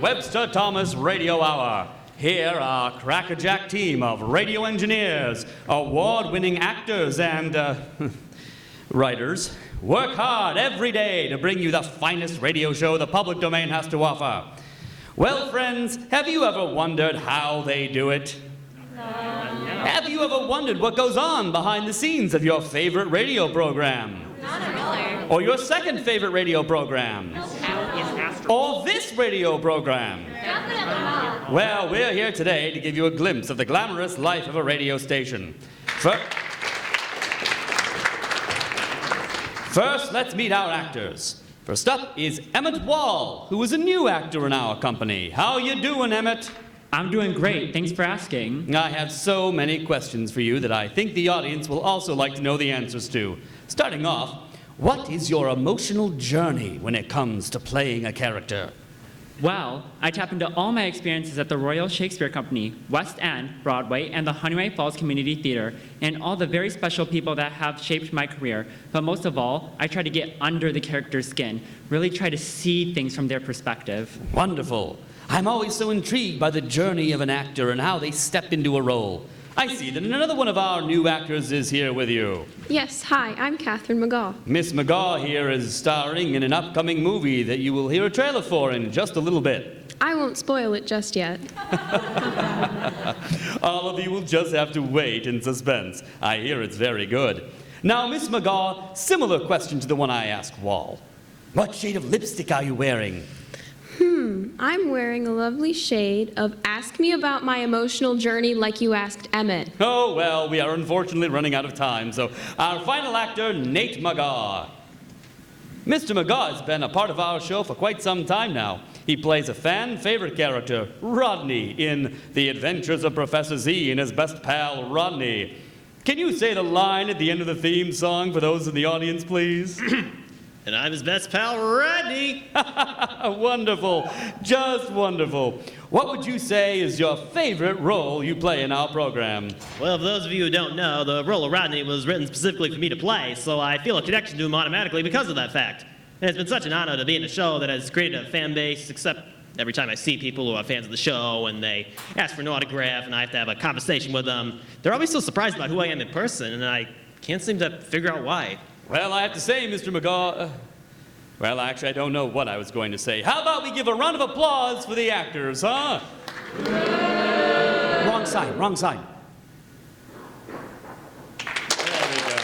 Webster Thomas Radio Hour. Here, our crackerjack team of radio engineers, award-winning actors, and writers work hard every day to bring you the finest radio show the public domain has to offer. Well, friends, have you ever wondered how they do it? No. Have you ever wondered what goes on behind the scenes of your favorite radio program? Not really. Or your second favorite radio program? Or this radio program? Definitely not. Well, we're here today to give you a glimpse of the glamorous life of a radio station. First, let's meet our actors. First up is Emmett Wall, who is a new actor in our company. How you doing, Emmett? I'm doing great. Thanks for asking. I have so many questions for you that I think the audience will also like to know the answers to. Starting off, what is your emotional journey when it comes to playing a character? Well, I tap into all my experiences at the Royal Shakespeare Company, West End, Broadway, and the Honeyway Falls Community Theater, and all the very special people that have shaped my career. But most of all, I try to get under the character's skin, really try to see things from their perspective. Wonderful. I'm always so intrigued by the journey of an actor and how they step into a role. I see that another one of our new actors is here with you. Yes, hi, I'm Catherine Mcgaugh. Miss Mcgaugh here is starring in an upcoming movie that you will hear a trailer for in just a little bit. I won't spoil it just yet. All of you will just have to wait in suspense. I hear it's very good. Now, Miss Mcgaugh, similar question to the one I asked Wall. What shade of lipstick are you wearing? I'm wearing a lovely shade of ask me about my emotional journey like you asked Emmett. Oh, well, we are unfortunately running out of time, so our final actor, Nate Mcgaugh. Mr. Mcgaugh has been a part of our show for quite some time now. He plays a fan-favorite character, Rodney, in The Adventures of Professor Z and his best pal, Rodney. Can you say the line at the end of the theme song for those in the audience, please? And I'm his best pal, Rodney. Wonderful, just wonderful. What would you say is your favorite role you play in our program? Well, for those of you who don't know, the role of Rodney was written specifically for me to play, so I feel a connection to him automatically because of that fact. And it's been such an honor to be in a show that has created a fan base, except every time I see people who are fans of the show and they ask for an autograph and I have to have a conversation with them, they're always so surprised about who I am in person, and I can't seem to figure out why. Well, I have to say, Mr. Mcgaugh, well, actually, I don't know what I was going to say. How about we give a round of applause for the actors, huh? Wrong side, wrong side. There we go.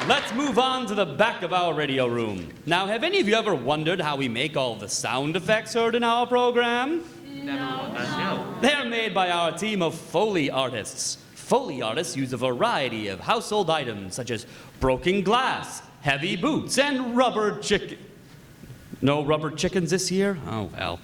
Let's move on to the back of our radio room. Now, have any of you ever wondered how we make all the sound effects heard in our program? No. They're made by our team of Foley artists. Foley artists use a variety of household items such as broken glass, heavy boots, and rubber chicken. No rubber chickens this year? Oh, well.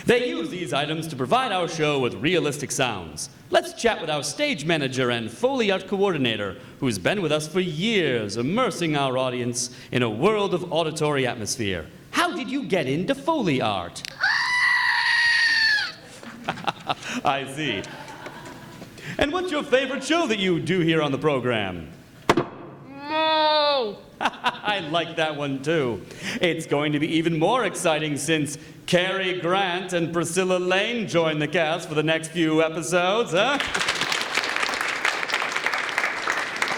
They use these items to provide our show with realistic sounds. Let's chat with our stage manager and Foley art coordinator, who's been with us for years, immersing our audience in a world of auditory atmosphere. How did you get into Foley art? I see. And what's your favorite show that you do here on the program? No. I like that one too. It's going to be even more exciting since Cary Grant and Priscilla Lane join the cast for the next few episodes, huh?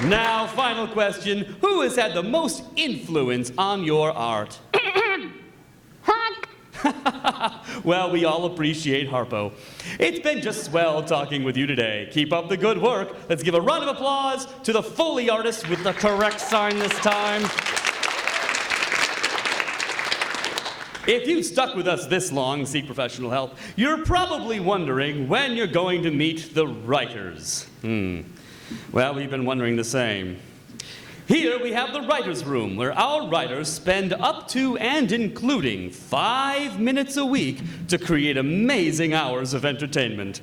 Now, final question. Who has had the most influence on your art? Well, we all appreciate Harpo. It's been just swell talking with you today. Keep up the good work. Let's give a round of applause to the Foley artist with the correct sign this time. If you've stuck with us this long, seek professional help, you're probably wondering when you're going to meet the writers. Well, we've been wondering the same. Here we have the writer's room, where our writers spend up to and including 5 minutes a week to create amazing hours of entertainment.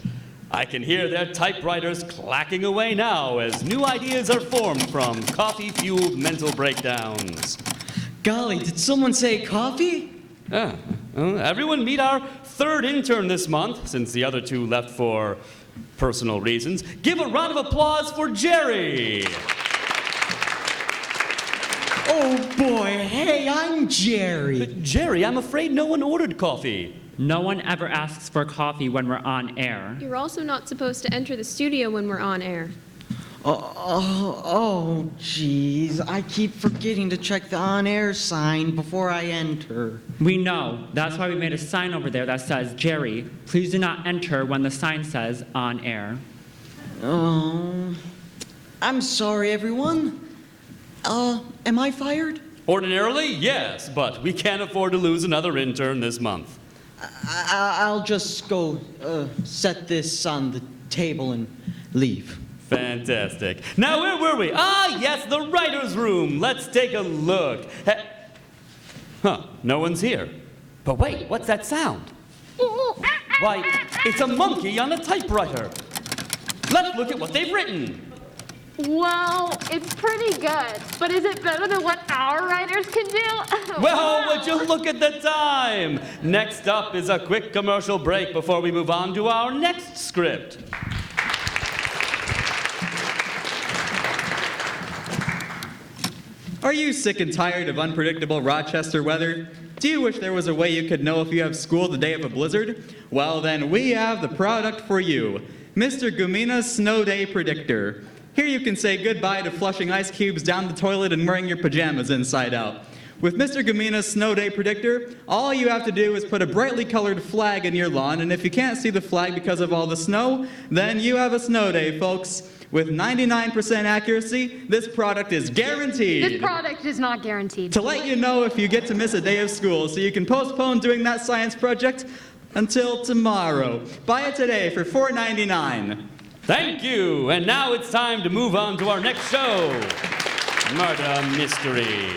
I can hear their typewriters clacking away now as new ideas are formed from coffee-fueled mental breakdowns. Golly, did someone say coffee? Everyone meet our third intern this month, since the other two left for personal reasons. Give a round of applause for Jerry. Oh boy, hey, I'm Jerry. Jerry, I'm afraid no one ordered coffee. No one ever asks for coffee when we're on air. You're also not supposed to enter the studio when we're on air. Geez, I keep forgetting to check the on-air sign before I enter. We know. That's why we made a sign over there that says, Jerry, please do not enter when the sign says on air. Oh, I'm sorry, everyone. Am I fired? Ordinarily, yes, but we can't afford to lose another intern this month. I'll just go set this on the table and leave. Fantastic. Now, where were we? Ah, yes, the writer's room. Let's take a look. No one's here. But wait, what's that sound? Why, it's a monkey on a typewriter. Let's look at what they've written. Well, it's pretty good, but is it better than what our writers can do? Well, would you look at the time? Next up is a quick commercial break before we move on to our next script. Are you sick and tired of unpredictable Rochester weather? Do you wish there was a way you could know if you have school the day of a blizzard? Well, then we have the product for you, Mr. Gumina's Snow Day Predictor. Here you can say goodbye to flushing ice cubes down the toilet and wearing your pajamas inside out. With Mr. Gumina's Snow Day Predictor, all you have to do is put a brightly colored flag in your lawn, and if you can't see the flag because of all the snow, then you have a snow day, folks. With 99% accuracy, this product is guaranteed. This product is not guaranteed. To let you know if you get to miss a day of school, so you can postpone doing that science project until tomorrow. Buy it today for $4.99. Thank you. And now it's time to move on to our next show, Murder Mystery.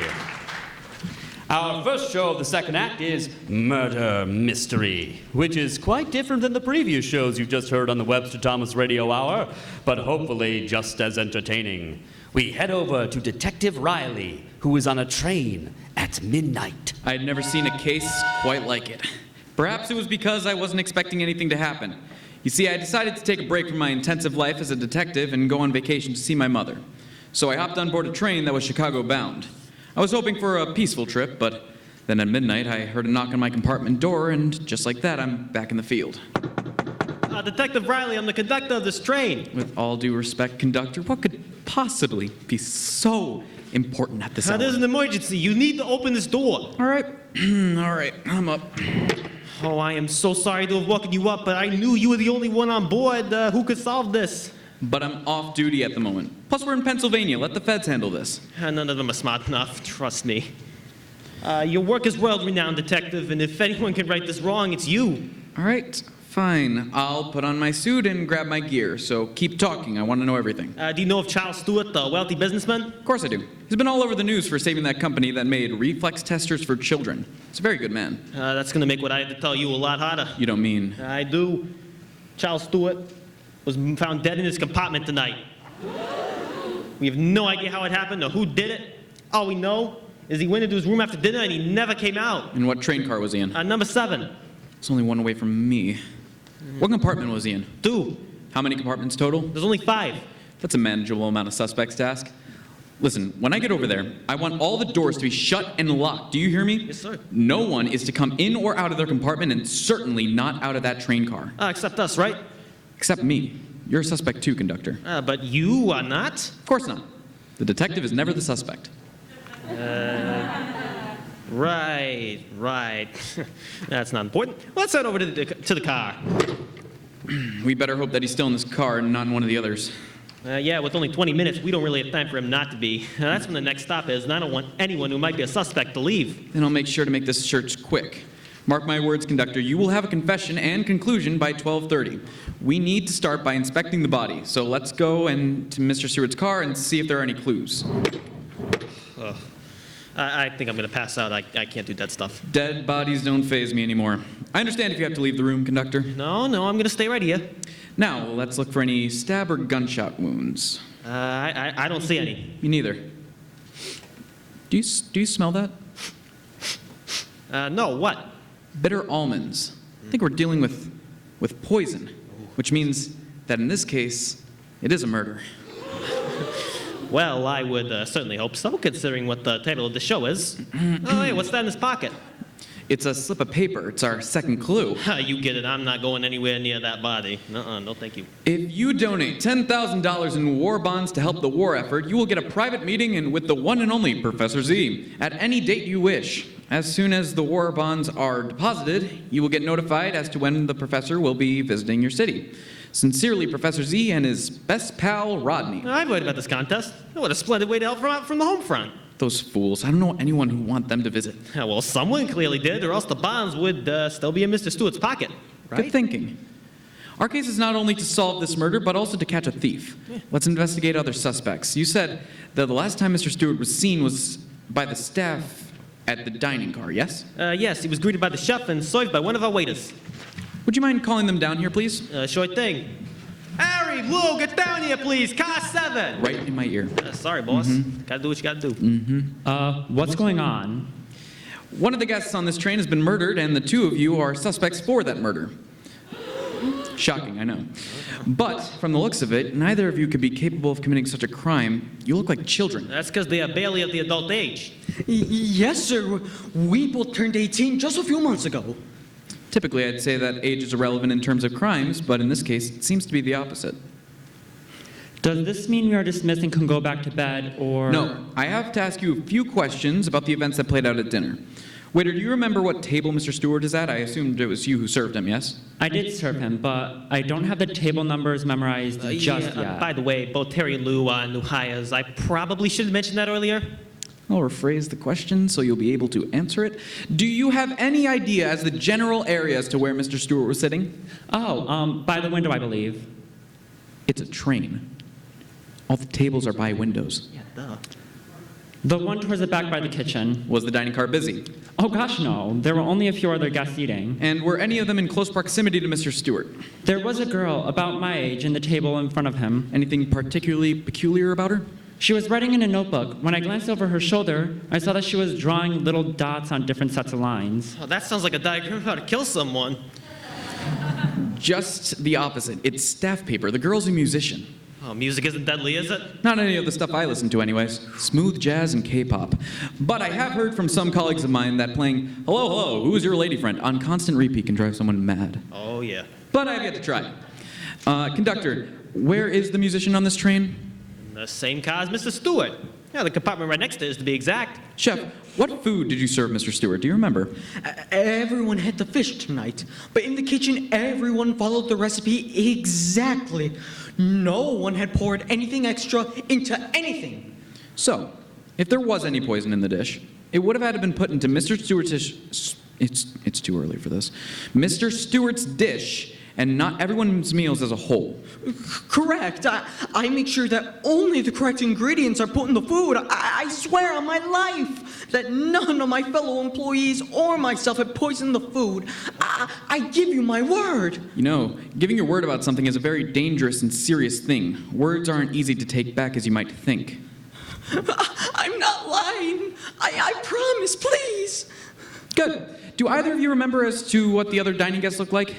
Our first show of the second act is Murder Mystery, which is quite different than the previous shows you've just heard on the Webster Thomas Radio Hour, but hopefully just as entertaining. We head over to Detective Riley, who is on a train at midnight. I had never seen a case quite like it. Perhaps it was because I wasn't expecting anything to happen. You see, I decided to take a break from my intensive life as a detective and go on vacation to see my mother. So I hopped on board a train that was Chicago-bound. I was hoping for a peaceful trip, but then at midnight I heard a knock on my compartment door, and just like that, I'm back in the field. Detective Riley, I'm the conductor of this train. With all due respect, conductor, what could possibly be so important at this hour? There's an emergency. You need to open this door. All right. All right, I'm up. Oh, I am so sorry to have woken you up, but I knew you were the only one on board who could solve this. But I'm off duty at the moment. Plus, we're in Pennsylvania. Let the feds handle this. None of them are smart enough, trust me. Your work is world-renowned, detective, and if anyone can right this wrong, it's you. All right, fine. I'll put on my suit and grab my gear, so keep talking. I want to know everything. Do you know of Charles Stewart, the wealthy businessman? Of course I do. He's been all over the news for saving that company that made reflex testers for children. He's a very good man. That's going to make what I have to tell you a lot harder. You don't mean... I do. Charles Stewart was found dead in his compartment tonight. We have no idea how it happened or who did it. All we know is he went into his room after dinner and he never came out. And what train car was he in? Number 7. It's only one away from me. What compartment was he in? 2. How many compartments total? There's only 5. That's a manageable amount of suspects to ask. Listen, when I get over there, I want all the doors to be shut and locked. Do you hear me? Yes, sir. No one is to come in or out of their compartment, and certainly not out of that train car. Except us, right? Except me. You're a suspect too, conductor. But you are not? Of course not. The detective is never the suspect. Right. That's not important. Let's head over to the car. We better hope that he's still in this car and not in one of the others. Yeah, with only 20 minutes, we don't really have time for him not to be. That's when the next stop is, and I don't want anyone who might be a suspect to leave. Then I'll make sure to make this search quick. Mark my words, conductor, you will have a confession and conclusion by 12:30. We need to start by inspecting the body, so let's go to Mr. Stewart's car and see if there are any clues. I think I'm going to pass out. I can't do that stuff. Dead bodies don't faze me anymore. I understand if you have to leave the room, conductor. No, I'm going to stay right here. Now, let's look for any stab or gunshot wounds. I don't see any. Me neither. Do you smell that? No, what? Bitter almonds. I think we're dealing with poison, which means that in this case, it is a murder. Well, I would certainly hope so, considering what the title of the show is. Oh, hey, what's that in his pocket? It's a slip of paper. It's our second clue. You get it. I'm not going anywhere near that body. No thank you. If you donate $10,000 in war bonds to help the war effort, you will get a private meeting with the one and only Professor Z at any date you wish. As soon as the war bonds are deposited, you will get notified as to when the professor will be visiting your city. Sincerely, Professor Z and his best pal, Rodney. I've heard about this contest. What a splendid way to help out from the home front. Those fools. I don't know anyone who want them to visit. Yeah, well, someone clearly did, or else the bonds would still be in Mr. Stewart's pocket, right? Good thinking. Our case is not only to solve this murder, but also to catch a thief. Let's investigate other suspects. You said that the last time Mr. Stewart was seen was by the staff at the dining car, yes? Yes, he was greeted by the chef and served by one of our waiters. Would you mind calling them down here, please? Sure thing. Harry, Lou, get down here, please. Car 7. Right in my ear. Sorry, boss. Gotta do what you gotta do. What's going on? One of the guests on this train has been murdered, and the two of you are suspects for that murder. Shocking, I know. But, from the looks of it, neither of you could be capable of committing such a crime. You look like children. That's because they are barely of the adult age. Yes, sir. We both turned 18 just a few months ago. Typically, I'd say that age is irrelevant in terms of crimes, but in this case, it seems to be the opposite. Does this mean we are dismissed and can go back to bed, or... No, I have to ask you a few questions about the events that played out at dinner. Waiter, do you remember what table Mr. Stewart is at? I assumed it was you who served him, yes? I did serve him, but I don't have the table numbers memorized just yet. By the way, both Terry and Lou are new hires. I probably should have mentioned that earlier. I'll rephrase the question so you'll be able to answer it. Do you have any idea as the general area as to where Mr. Stewart was sitting? By the window, I believe. It's a train. All the tables are by windows. Yeah, duh. The one towards the back by the kitchen. Was the dining car busy? Oh gosh, no. There were only a few other guests eating. And were any of them in close proximity to Mr. Stewart? There was a girl about my age in the table in front of him. Anything particularly peculiar about her? She was writing in a notebook. When I glanced over her shoulder, I saw that she was drawing little dots on different sets of lines. Oh, that sounds like a diagram of how to kill someone. Just the opposite. It's staff paper. The girl's a musician. Oh, music isn't deadly, is it? Not any of the stuff I listen to anyways. Smooth jazz and K-pop. But I have heard from some colleagues of mine that playing Hello, Hello, Who's Your Lady Friend on constant repeat can drive someone mad. Oh, yeah. But I have yet to try. Conductor, where is the musician on this train? The same car as Mr. Stewart. Yeah, the compartment right next to it is to be exact. Chef, what food did you serve Mr. Stewart? Do you remember? Everyone had the fish tonight, but in the kitchen, everyone followed the recipe exactly. No one had poured anything extra into anything. So, if there was any poison in the dish, it would have had to been put into Mr. Stewart's dish. It's too early for this. Mr. Stewart's dish, and not everyone's meals as a whole. Correct. I make sure that only the correct ingredients are put in the food. I swear on my life that none of my fellow employees or myself have poisoned the food. I give you my word. You know, giving your word about something is a very dangerous and serious thing. Words aren't easy to take back as you might think. I'm not lying. I promise, please. Good. Do either of you remember as to what the other dining guests looked like?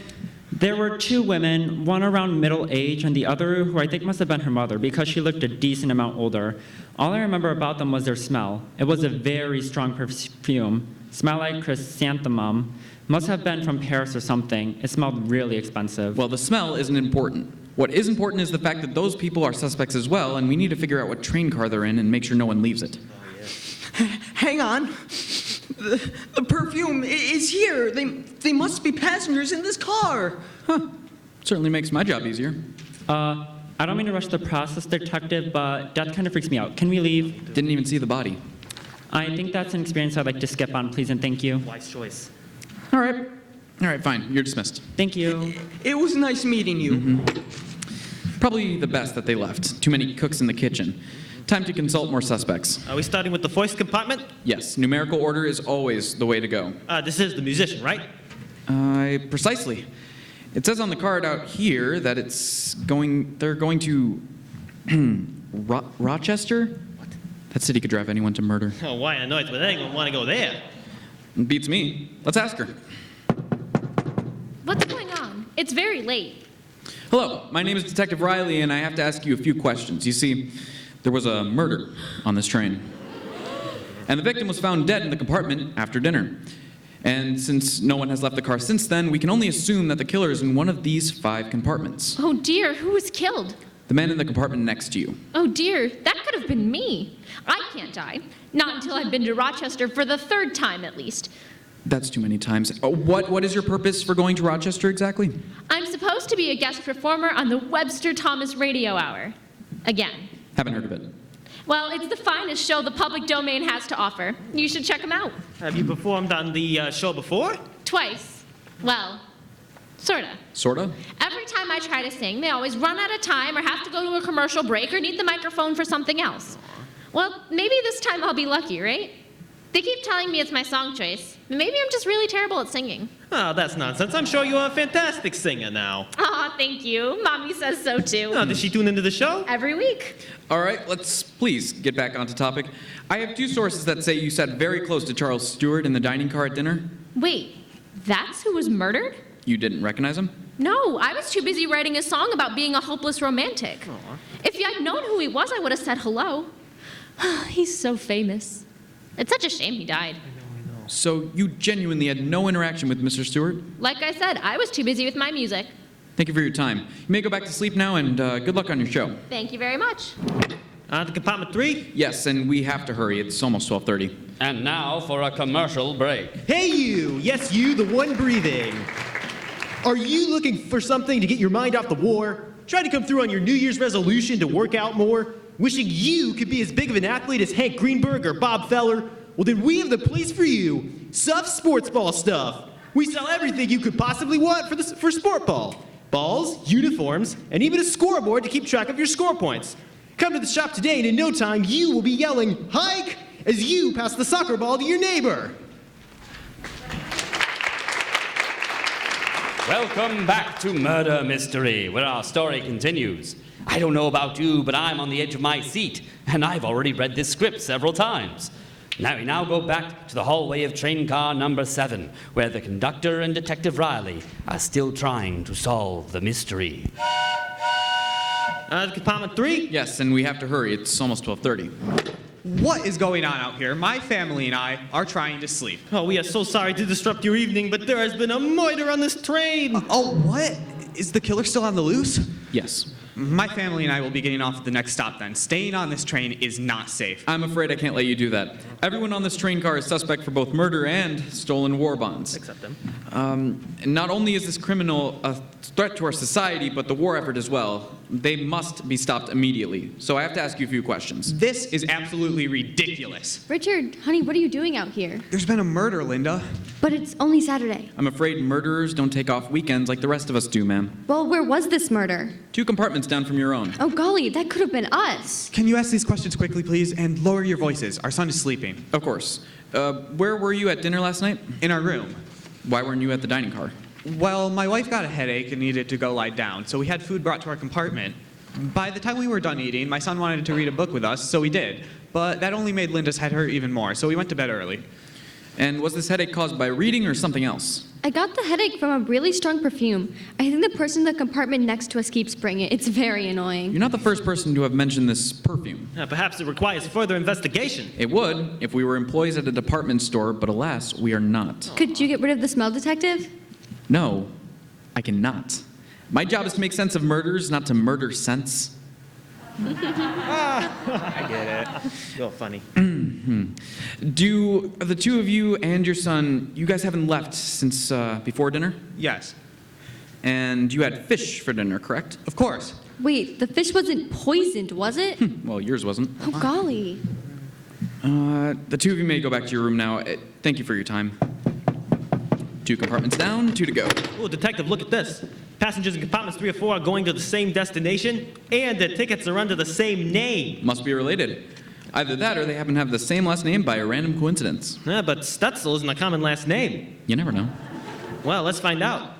There were two women, one around middle age and the other who I think must have been her mother because she looked a decent amount older. All I remember about them was their smell. It was a very strong perfume. Smelled like chrysanthemum. Must have been from Paris or something. It smelled really expensive. Well, the smell isn't important. What is important is the fact that those people are suspects as well, and we need to figure out what train car they're in and make sure no one leaves it. Hang on. The perfume is here. They must be passengers in this car. Huh. Certainly makes my job easier. I don't mean to rush the process, Detective, but that kind of freaks me out. Can we leave? Didn't even see the body. I think that's an experience I'd like to skip on, please, and thank you. Wise choice. All right, fine. You're dismissed. Thank you. It was nice meeting you. Probably the best that they left. Too many cooks in the kitchen. Time to consult more suspects. Are we starting with the first compartment? Yes, numerical order is always the way to go. This is the musician, right? Precisely. It says on the card out here that they're going to Rochester? What? That city could drive anyone to murder. Oh, why on earth would anyone want to go there? Beats me. Let's ask her. What's going on? It's very late. Hello, my name is Detective Riley, and I have to ask you a few questions. You see, There was a murder on this train. And the victim was found dead in the compartment after dinner. And since no one has left the car since then, we can only assume that the killer is in one of these 5 compartments. Oh dear, who was killed? The man in the compartment next to you. Oh dear, that could have been me. I can't die. Not until I've been to Rochester for the 3rd time at least. That's too many times. What is your purpose for going to Rochester exactly? I'm supposed to be a guest performer on the Webster Thomas Radio Hour. Again. Haven't heard of it. Well, it's the finest show the public domain has to offer. You should check them out. Have you performed on the show before? Twice. Well, sorta. Sorta? Every time I try to sing, they always run out of time or have to go to a commercial break or need the microphone for something else. Well, maybe this time I'll be lucky, right? They keep telling me it's my song choice. Maybe I'm just really terrible at singing. Oh, that's nonsense. I'm sure you're a fantastic singer now. Aw, thank you. Mommy says so too. Oh, does she tune into the show? Every week. All right, let's please get back onto topic. I have 2 sources that say you sat very close to Charles Stewart in the dining car at dinner. Wait, that's who was murdered? You didn't recognize him? No, I was too busy writing a song about being a hopeless romantic. Aw. If I'd known who he was, I would have said hello. He's so famous. It's such a shame he died. So you genuinely had no interaction with Mr. Stewart? Like I said, I was too busy with my music. Thank you for your time. You may go back to sleep now, and good luck on your show. Thank you very much. On to compartment 3? Yes, and we have to hurry. It's almost 12:30. And now for a commercial break. Hey you! Yes, you, the one breathing. Are you looking for something to get your mind off the war? Trying to come through on your New Year's resolution to work out more? Wishing you could be as big of an athlete as Hank Greenberg or Bob Feller? Well, then we have the place for you. Suff Sports Ball Stuff. We sell everything you could possibly want for sport ball. Balls, uniforms, and even a scoreboard to keep track of your score points. Come to the shop today, and in no time, you will be yelling, "Hike!" as you pass the soccer ball to your neighbor. Welcome back to Murder Mystery, where our story continues. I don't know about you, but I'm on the edge of my seat, and I've already read this script several times. Now we go back to the hallway of train car number 7, where the conductor and Detective Riley are still trying to solve the mystery. Compartment 3? Yes, and we have to hurry. It's almost 12:30. What is going on out here? My family and I are trying to sleep. Oh, we are so sorry to disrupt your evening, but there has been a murder on this train. Oh, what? Is the killer still on the loose? Yes. My family and I will be getting off at the next stop then. Staying on this train is not safe. I'm afraid I can't let you do that. Everyone on this train car is suspect for both murder and stolen war bonds. Except them. Not only is this criminal a threat to our society, but the war effort as well. They must be stopped immediately. So I have to ask you a few questions. This is absolutely ridiculous. Richard, honey, what are you doing out here? There's been a murder, Linda. But it's only Saturday. I'm afraid murderers don't take off weekends like the rest of us do, ma'am. Well, where was this murder? 2 compartments down from your own. Oh, golly, that could have been us. Can you ask these questions quickly, please, and lower your voices? Our son is sleeping. Of course. Where were you at dinner last night? In our room. Why weren't you at the dining car? Well, my wife got a headache and needed to go lie down, so we had food brought to our compartment. By the time we were done eating, my son wanted to read a book with us, so we did. But that only made Linda's head hurt even more, so we went to bed early. And was this headache caused by reading or something else? I got the headache from a really strong perfume. I think the person in the compartment next to us keeps spraying it. It's very annoying. You're not the first person to have mentioned this perfume. Perhaps it requires further investigation. It would if we were employees at a department store, but alas, we are not. Could you get rid of the smell detective? No, I cannot. My job is to make sense of murders, not to murder sense. I get it. You're funny. Do the 2 of you and your son, you guys haven't left since before dinner? Yes. And you had fish for dinner, correct? Of course. Wait, the fish wasn't poisoned, was it? Well, yours wasn't. Oh, golly. The 2 of you may go back to your room now. Thank you for your time. 2 compartments down, 2 to go. Oh, detective, look at this. Passengers in compartments 3 or 4 are going to the same destination, and the tickets are under the same name. Must be related. Either that or they happen to have the same last name by a random coincidence. Yeah, but Stutzel isn't a common last name. You never know. Well, let's find out.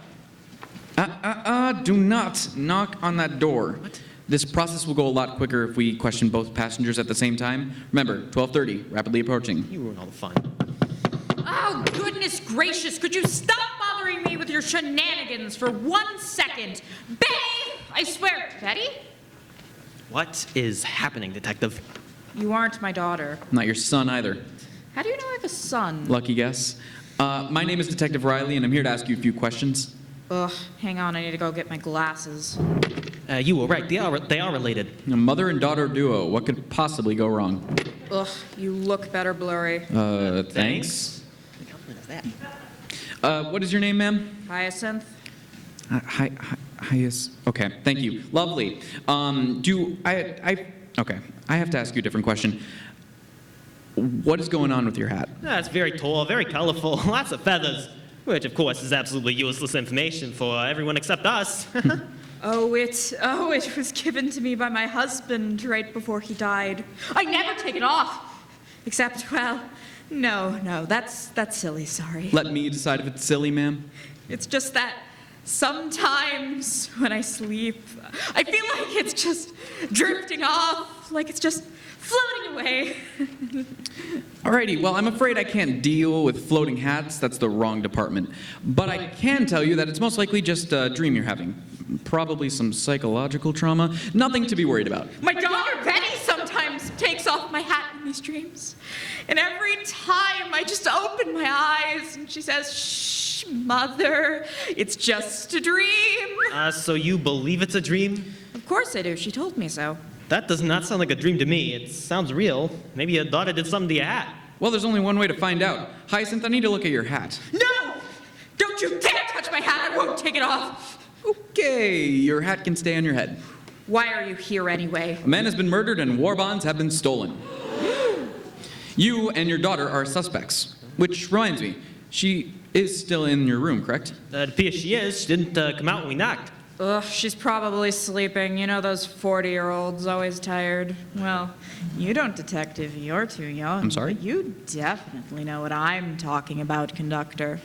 Do not knock on that door. What? This process will go a lot quicker if we question both passengers at the same time. Remember, 12:30, rapidly approaching. You ruin all the fun. Oh, goodness gracious, could you stop bothering me with your shenanigans for 1 second? Betty! I swear, Betty? What is happening, Detective? You aren't my daughter. Not your son either. How do you know I have a son? Lucky guess. My name is Detective Riley, and I'm here to ask you a few questions. Ugh, hang on, I need to go get my glasses. You were right. They are related. A mother and daughter duo. What could possibly go wrong? Ugh, you look better blurry. Thanks. What is your name, ma'am? Hyacinth? Okay, thank you. Lovely. Okay, I have to ask you a different question. What is going on with your hat? It's very tall, very colorful, lots of feathers, which of course is absolutely useless information for everyone except us. It was given to me by my husband right before he died. I never take it off. Except, well, no, that's silly, sorry. Let me decide if it's silly, ma'am. It's just that sometimes when I sleep, I feel like it's just drifting off, like it's just floating away. Alrighty, well, I'm afraid I can't deal with floating hats. That's the wrong department. But I can tell you that it's most likely just a dream you're having. Probably some psychological trauma. Nothing to be worried about. My daughter Betty sometimes takes off my hat in these dreams. And every time I just open my eyes and she says, "Shh, Mother, it's just a dream." So you believe it's a dream? Of course I do. She told me so. That does not sound like a dream to me. It sounds real. Maybe your daughter did something to your hat. Well, there's only one way to find out. Hyacinth, I need to look at your hat. No! Don't you dare touch my hat! I won't take it off! Okay, your hat can stay on your head. Why are you here anyway? A man has been murdered and war bonds have been stolen. You and your daughter are suspects. Which reminds me, she is still in your room, correct? It appears she is. She didn't come out when we knocked. Ugh, she's probably sleeping. You know those 40-year-olds always tired. Well, you don't, Detective. You're too young. I'm sorry? But you definitely know what I'm talking about, Conductor.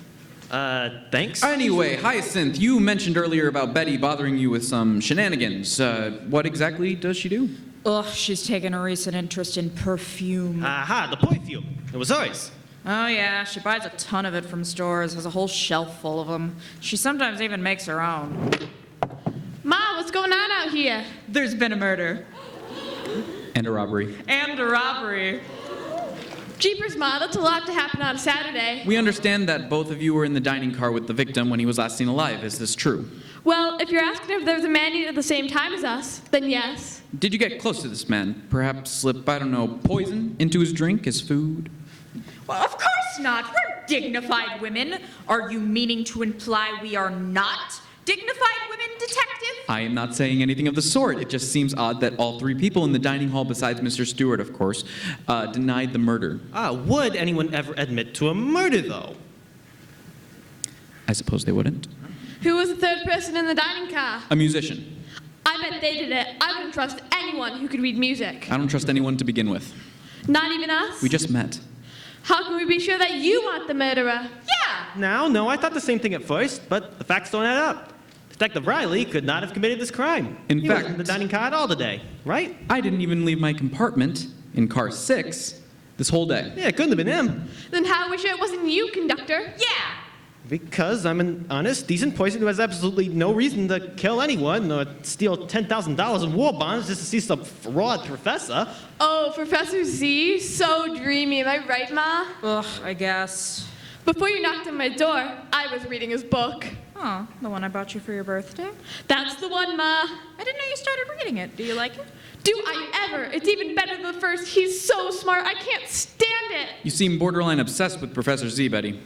Thanks? Anyway, Hyacinth, you mentioned earlier about Betty bothering you with some shenanigans. What exactly does she do? Ugh, she's taken a recent interest in perfume. Aha, the perfume. It was ours. Oh, yeah, she buys a ton of it from stores, has a whole shelf full of them. She sometimes even makes her own. Ma, what's going on out here? There's been a murder. And a robbery. And a robbery. Jeepers, Ma, that's a lot to happen on Saturday. We understand that both of you were in the dining car with the victim when he was last seen alive. Is this true? Well, if you're asking if there was a man eating at the same time as us, then yes. Did you get close to this man? Perhaps slip, I don't know, poison into his drink, his food? Well, of course not. We're dignified women. Are you meaning to imply we are not dignified women, Detective? I am not saying anything of the sort. It just seems odd that all three people in the dining hall, besides Mr. Stewart, of course, denied the murder. Would anyone ever admit to a murder, though? I suppose they wouldn't. Who was the third person in the dining car? A musician. I bet they did it. I wouldn't trust anyone who could read music. I don't trust anyone to begin with. Not even us? We just met. How can we be sure that you aren't the murderer? Yeah! No, I thought the same thing at first, but the facts don't add up. Detective Riley could not have committed this crime. In He fact, was in the dining car all today, right? I didn't even leave my compartment in car 6 this whole day. Yeah, it couldn't have been him. Then how are we sure it wasn't you, Conductor? Yeah! Because I'm an honest, decent person who has absolutely no reason to kill anyone or steal $10,000 in war bonds just to see some fraud professor. Oh, Professor Z, so dreamy. Am I right, Ma? Ugh, I guess. Before you knocked on my door, I was reading his book. Oh, the one I bought you for your birthday? That's the one, Ma. I didn't know you started reading it. Do you like it? Do I ever? It's even better than the first. He's so smart, I can't stand it. You seem borderline obsessed with Professor Z, Betty.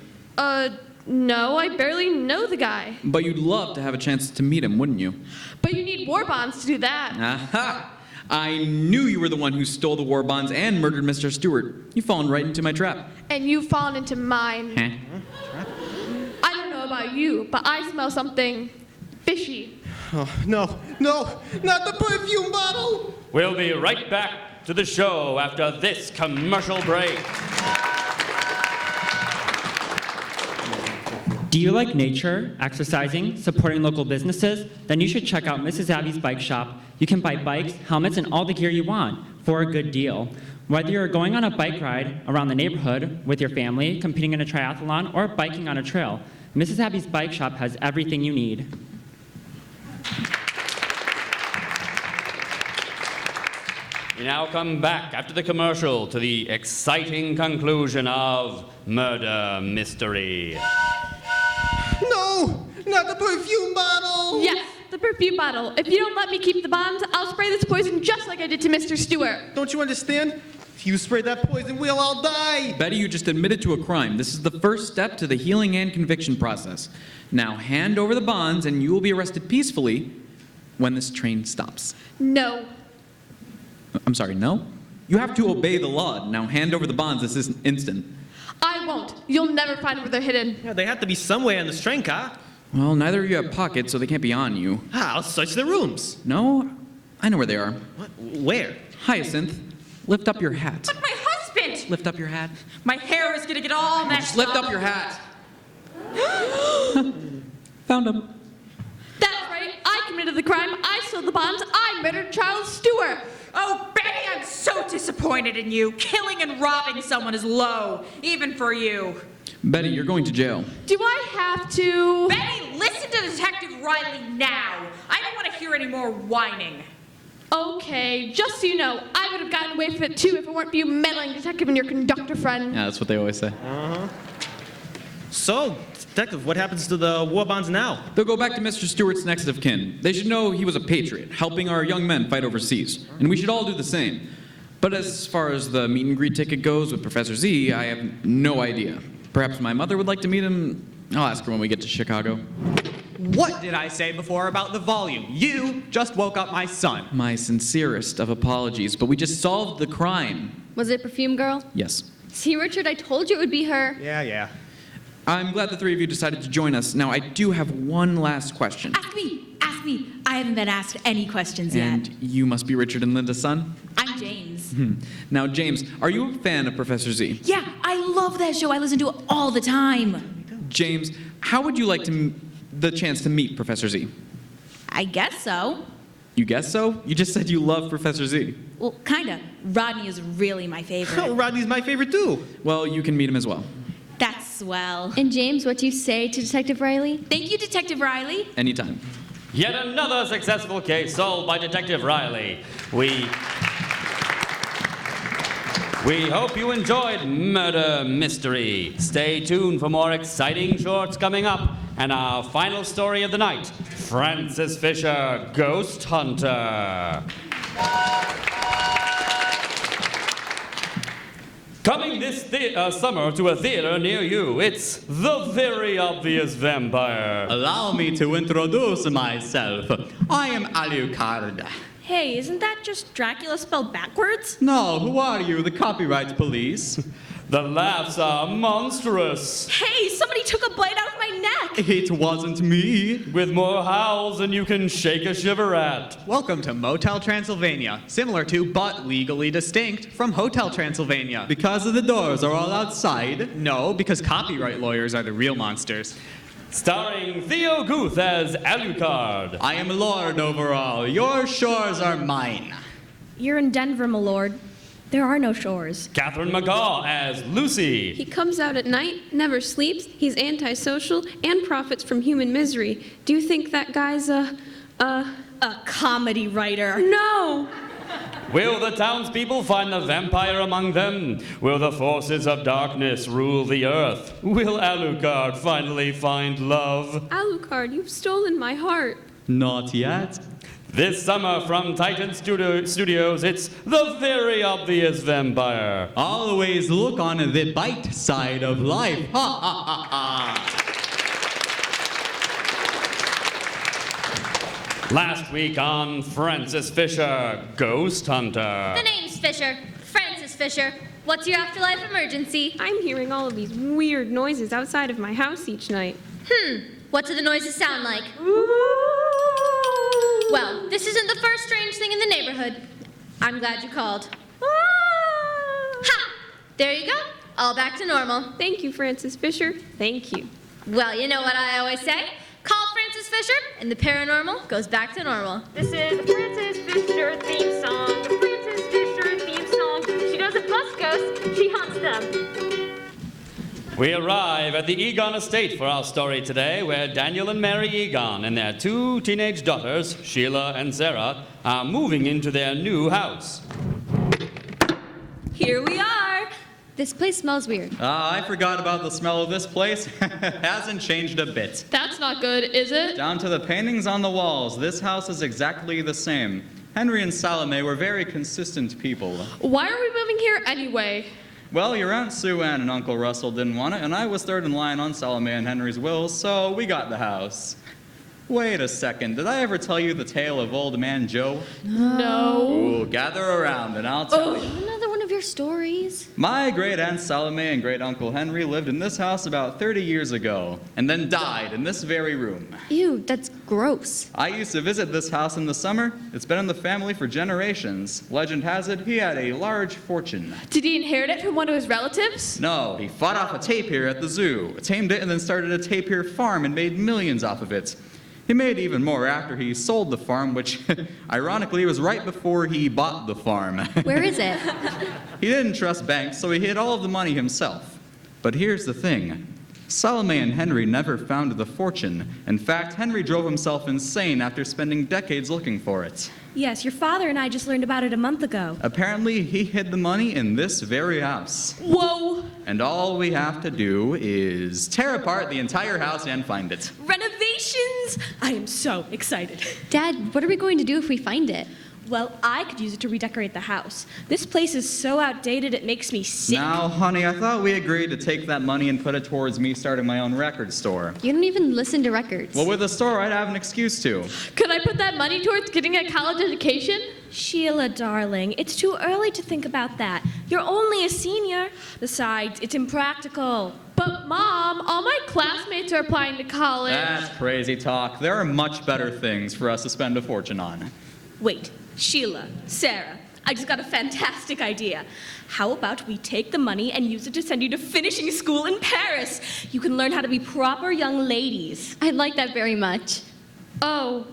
No, I barely know the guy. But you'd love to have a chance to meet him, wouldn't you? But you need war bonds to do that. Aha! I knew you were the one who stole the war bonds and murdered Mr. Stewart. You've fallen right into my trap. And you've fallen into mine. Huh? I don't know about you, but I smell something fishy. Oh, no, not the perfume bottle! We'll be right back to the show after this commercial break. Do you like nature, exercising, supporting local businesses? Then you should check out Mrs. Abby's Bike Shop. You can buy bikes, helmets, and all the gear you want for a good deal. Whether you're going on a bike ride around the neighborhood with your family, competing in a triathlon, or biking on a trail, Mrs. Abby's Bike Shop has everything you need. We now come back after the commercial to the exciting conclusion of Murder Mystery. No! Not the perfume bottle! Yes, the perfume bottle. If you don't let me keep the bombs, I'll spray this poison just like I did to Mr. Stewart. Don't you understand? If you spray that poison, we'll all die! Betty, you just admitted to a crime. This is the first step to the healing and conviction process. Now hand over the bonds and you will be arrested peacefully when this train stops. No. I'm sorry, no? You have to obey the law. Now hand over the bonds this instant. I won't. You'll never find where they're hidden. Yeah, they have to be somewhere in this train car. Well, neither of you have pockets, so they can't be on you. I'll search the rooms. No? I know where they are. What? Where? Hyacinth, lift up your hat. But my husband! Lift up your hat. My hair is gonna get all messed Just lift up your hat. Found him. That's right. I committed the crime. I stole the bombs. I murdered Charles Stewart. Oh, Betty, I'm so disappointed in you. Killing and robbing someone is low, even for you. Betty, you're going to jail. Do I have to? Betty, listen to Detective Riley now. I don't want to hear any more whining. Okay, just so you know, I would have gotten away with it too if it weren't for you meddling detective and your conductor friend. Yeah, that's what they always say. So, Detective, what happens to the war bonds now? They'll go back to Mr. Stewart's next of kin. They should know he was a patriot, helping our young men fight overseas. And we should all do the same. But as far as the meet and greet ticket goes with Professor Z, I have no idea. Perhaps my mother would like to meet him. I'll ask her when we get to Chicago. What did I say before about the volume? You just woke up my son. My sincerest of apologies, but we just solved the crime. Was it Perfume Girl? Yes. See, Richard, I told you it would be her. Yeah. I'm glad the three of you decided to join us. Now, I do have one last question. Ask me. I haven't been asked any questions yet. And you must be Richard and Linda's son? I'm James. Now, James, are you a fan of Professor Z? Yeah, I love that show. I listen to it all the time. James, how would you like the chance to meet Professor Z? I guess so. You guess so? You just said you love Professor Z. Well, kinda. Rodney is really my favorite. Rodney's my favorite too. Well, you can meet him as well. That's swell. And James, what do you say to Detective Riley? Thank you, Detective Riley. Anytime. Yet another successful case solved by Detective Riley. We hope you enjoyed Murder Mystery. Stay tuned for more exciting shorts coming up. And our final story of the night, Francis Fisher, Ghost Hunter. Coming this summer to a theater near you, it's The Very Obvious Vampire. Allow me to introduce myself. I am Alucard. Hey, isn't that just Dracula spelled backwards? No, who are you? The copyright police? The laughs are monstrous, Hey, somebody took a bite out of my neck. It wasn't me. with more howls than you can shake a shiver at. Welcome to Motel Transylvania, similar to but legally distinct from Hotel Transylvania. Because the doors are all outside. No, because copyright lawyers are the real monsters. Starring Theo Guth as Alucard. I am lord over all. Your shores are mine. You're in Denver, my lord. There are no shores. Catherine Mcgaugh as Lucy. He comes out at night, never sleeps, he's antisocial, and profits from human misery. Do you think that guy's a comedy writer? No! Will the townspeople find the vampire among them? Will the forces of darkness rule the earth? Will Alucard finally find love? Alucard, you've stolen my heart. Not yet. This summer from Titan Studios, it's The Very Obvious Vampire. Always look on the bite side of life. Ha ha ha ha. Last week on Francis Fisher, Ghost Hunter. The name's Fisher. Francis Fisher. What's your afterlife emergency? I'm hearing all of these weird noises outside of my house each night. What do the noises sound like? Well, this isn't the first strange thing in the neighborhood. I'm glad you called. Ha! There you go. All back to normal. Thank you, Francis Fisher. Thank you. Well, you know what I always say. Call Francis Fisher, and the paranormal goes back to normal. This is the Francis Fisher theme song. The Francis Fisher theme song. She doesn't bust ghosts, she hunts them. We arrive at the Egon estate for our story today, where Daniel and Mary Egon and their two teenage daughters, Sheila and Sarah, are moving into their new house. here we are. This place smells weird. I forgot about the smell of this place. Hasn't changed a bit. That's not good, is it? Down to the paintings on the walls, this house is exactly the same. Henry and Salome were very consistent people. Why are we moving here anyway? Well, your Aunt Sue Ann and Uncle Russell didn't want it, and I was third in line on Salome and Henry's will, so we got the house. Wait a second, did I ever tell you the tale of Old Man Joe? No. Ooh, gather around and I'll tell you. Another one of your stories. My great Aunt Salome and great Uncle Henry lived in this house about 30 years ago, and then died in this very room. Ew, that's gross. I used to visit this house in the summer. It's been in the family for generations. Legend has it, he had a large fortune. Did he inherit it from one of his relatives? No, he fought off a tapir at the zoo, tamed it, and then started a tapir farm and made millions off of it. He made even more after he sold the farm, which, ironically, was right before he bought the farm. Where is it? He didn't trust banks, so he hid all of the money himself. But here's the thing. Salome and Henry never found the fortune. In fact, Henry drove himself insane after spending decades looking for it. Yes, your father and I just learned about it a month ago. Apparently, he hid the money in this very house. Whoa! And all we have to do is tear apart the entire house and find it. Renovations! I am so excited. Dad, what are we going to do if we find it? Well, I could use it to redecorate the house. This place is so outdated it makes me sick. Now, honey, I thought we agreed to take that money and put it towards me starting my own record store. You don't even listen to records. Well, with a store, I'd have an excuse to. Could I put that money towards getting a college education? Sheila, darling, it's too early to think about that. You're only a senior. Besides, it's impractical. But, Mom, all my classmates are applying to college. That's crazy talk. There are much better things for us to spend a fortune on. Wait, Sheila, Sarah, I just got a fantastic idea. How about we take the money and use it to send you to finishing school in Paris? You can learn how to be proper young ladies. I'd like that very much. Oh,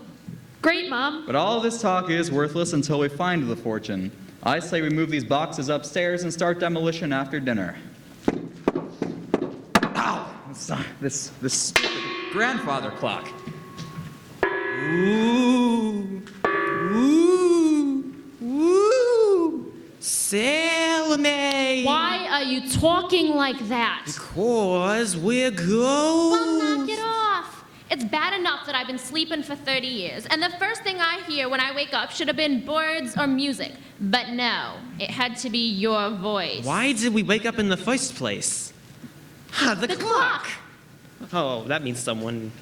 great, Mom. But all this talk is worthless until we find the fortune. I say we move these boxes upstairs and start demolition after dinner. Ow! This stupid grandfather clock. Ooh. Ooh. Ooh. Salome! Why are you talking like that? Because we're gold. Well, knock it off. It's bad enough that I've been sleeping for 30 years, and the first thing I hear when I wake up should have been birds or music. But no, it had to be your voice. Why did we wake up in the first place? The clock. Oh, that means someone...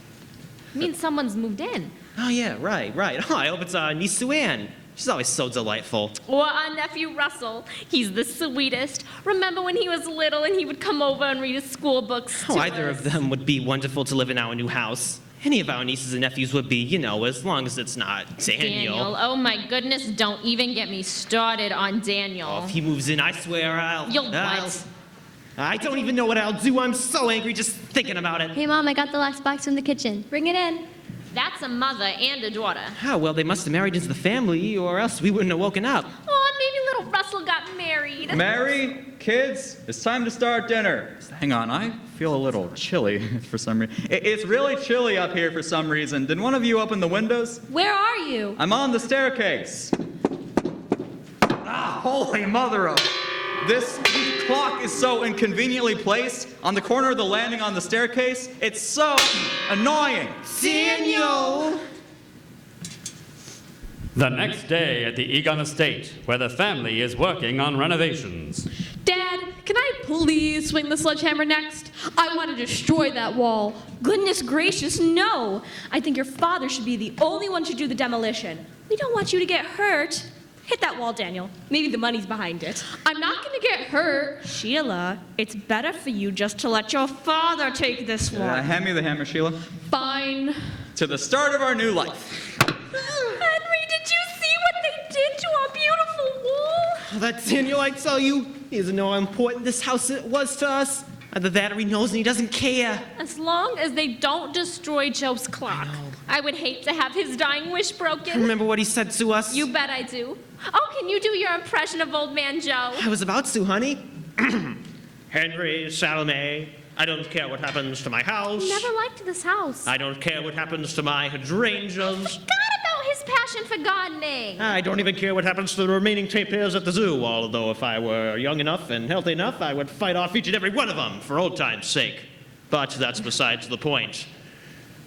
It means someone's moved in. Oh, yeah, right. Oh, I hope it's niece Sue Ann. She's always so delightful. Or our nephew Russell. He's the sweetest. Remember when he was little and he would come over and read his school books to Either us? of them would be wonderful to live in our new house. Any of our nieces and nephews would be, as long as it's not Daniel. Oh my goodness, don't even get me started on Daniel. Oh, if he moves in, I swear I'll... You'll what? I don't even know what I'll do. I'm so angry just thinking about it. Hey, Mom, I got the last box from the kitchen. Bring it in. That's a mother and a daughter. Oh, well, they must have married into the family, or else we wouldn't have woken up. Oh, maybe little Russell got married. Mary, kids, it's time to start dinner. Hang on, I feel a little chilly for some reason. It's really chilly up here for some reason. Did one of you open the windows? Where are you? I'm on the staircase. Ah, holy mother of... This clock is so inconveniently placed on the corner of the landing on the staircase. It's so annoying. Daniel! The next day at the Egon estate, where the family is working on renovations. Dad, can I please swing the sledgehammer next? I want to destroy that wall. Goodness gracious, no. I think your father should be the only one to do the demolition. We don't want you to get hurt. Hit that wall, Daniel. Maybe the money's behind it. I'm not going to get hurt. Sheila, it's better for you just to let your father take this one. Hand me the hammer, Sheila. Fine. To the start of our new life. Henry, did you see what they did to our beautiful wall? That Daniel, I tell you, he doesn't know how important this house was to us. Either that or he knows and he doesn't care. As long as they don't destroy Joe's clock. I would hate to have his dying wish broken. Remember what he said to us? You bet I do. Oh, can you do your impression of Old Man Joe? I was about to, honey. Henry, Salome, I don't care what happens to my house. I never liked this house. I don't care what happens to my hydrangeas. I forgot about his passion for gardening? I don't even care what happens to the remaining tapirs at the zoo, although if I were young enough and healthy enough, I would fight off each and every one of them for old time's sake. But that's besides the point.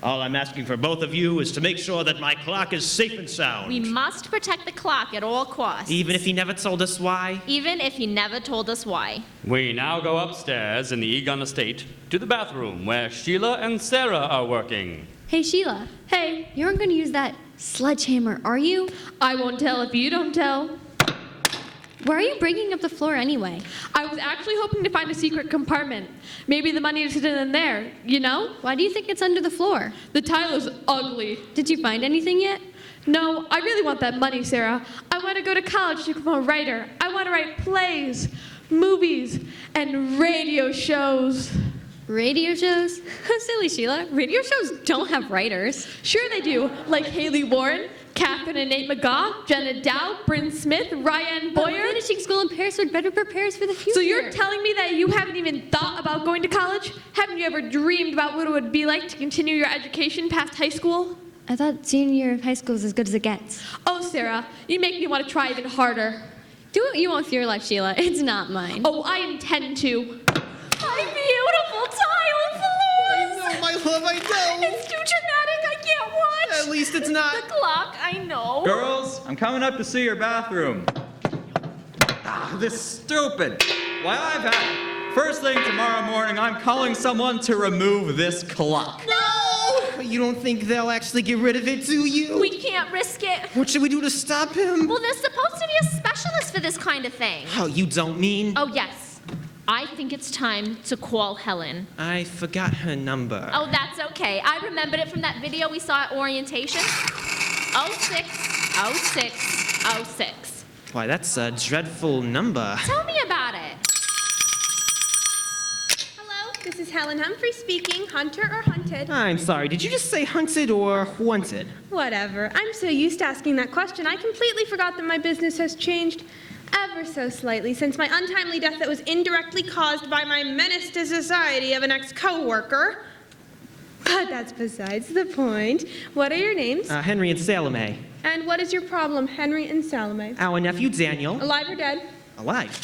All I'm asking for both of you is to make sure that my clock is safe and sound. We must protect the clock at all costs. Even if he never told us why? Even if he never told us why. We now go upstairs in the Egon estate to the bathroom where Sheila and Sarah are working. Hey, Sheila. Hey, you aren't going to use that sledgehammer, are you? I won't tell if you don't tell. Why are you breaking up the floor anyway? I was actually hoping to find a secret compartment. Maybe the money is hidden in there, you know? Why do you think it's under the floor? The tile is ugly. Did you find anything yet? No, I really want that money, Sarah. I want to go to college to become a writer. I want to write plays, movies, and radio shows. Radio shows? Silly, Sheila. Radio shows don't have writers. Sure they do, like Haley Warren, Catherine and Nate Mcgaugh, Jenna Dow, Bryn Smith, Ryan But Boyer. finishing school in Paris would better prepare us for the future. So you're telling me that you haven't even thought about going to college? Haven't you ever dreamed about what it would be like to continue your education past high school? I thought senior year of high school is as good as it gets. Oh, Sarah, you make me want to try even harder. Do what you want with your life, Sheila. It's not mine. Oh, I intend to. My beautiful tile floors! I know, my love, I know. It's too dramatic, I can't watch. At least it's not. The clock, I know. Girls, I'm coming up to see your bathroom. This stupid. Why, I've had it. First thing tomorrow morning, I'm calling someone to remove this clock. No! You don't think they'll actually get rid of it, do you? We can't risk it. What should we do to stop him? Well, there's supposed to be a specialist for this kind of thing. Oh, you don't mean? Oh, yes. I think it's time to call Helen. I forgot her number. Oh, that's okay. I remembered it from that video we saw at orientation. 06 06 06. Why, that's a dreadful number. Tell me about it. Hello, this is Helen Humphrey speaking. Hunter or hunted? I'm sorry, did you just say hunted or wanted? Whatever. I'm so used to asking that question, I completely forgot that my business has changed ever so slightly since my untimely death that was indirectly caused by my menace to society of an ex-co-worker. But that's besides the point. What are your names? Henry and Salome. And what is your problem, Henry and Salome? Our nephew Daniel. Alive or dead? Alive.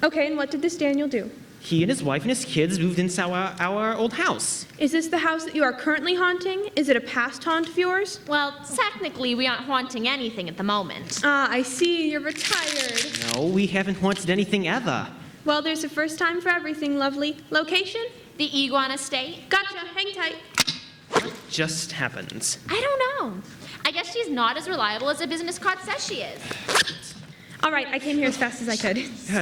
Okay, and what did this Daniel do? He and his wife and his kids moved into our old house. Is this the house that you are currently haunting? Is it a past haunt of yours? Well, technically, we aren't haunting anything at the moment. Ah, I see. You're retired. No, we haven't haunted anything ever. Well, there's a first time for everything, lovely. Location? The Egon estate. Gotcha. Hang tight. What just happened? I don't know. I guess she's not as reliable as her business card says she is. All right, I came here as fast as I could.